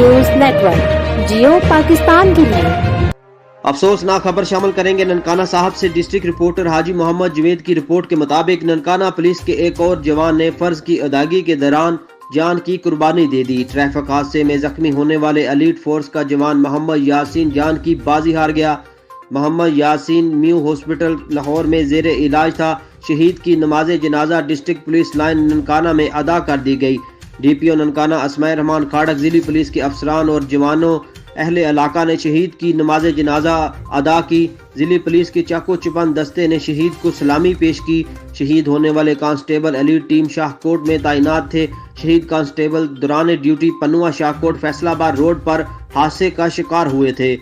News network Jio Pakistan کے لیے افسوسناک خبر شامل کریں گے ننکانہ صاحب سے۔ ڈسٹرکٹ رپورٹر حاجی محمد جوید کی رپورٹ کے مطابق ننکانہ پولیس کے ایک اور جوان نے فرض کی ادائیگی کے دوران جان کی قربانی دے دی۔ ٹریفک حادثے میں زخمی ہونے والے ایلیٹ فورس کا جوان محمد یاسین جان کی بازی ہار گیا۔ محمد یاسین میو ہاسپٹل لاہور میں زیر علاج تھا۔ شہید کی نماز جنازہ ڈسٹرکٹ پولیس لائن ننکانہ میں ادا کر دی گئی۔ ڈی پی او ننکانہ اسماء رحمان کھاڑک، ضلعی پولیس کے افسران اور جوانوں اہل علاقہ نے شہید کی نماز جنازہ ادا کی۔ ضلعی پولیس کے چاقو چپن دستے نے شہید کو سلامی پیش کی۔ شہید ہونے والے کانسٹیبل ایلیٹ ٹیم شاہ کوٹ میں تعینات تھے۔ شہید کانسٹیبل دوران ڈیوٹی پنوا شاہ کوٹ فیصل آباد روڈ پر حادثے کا شکار ہوئے تھے۔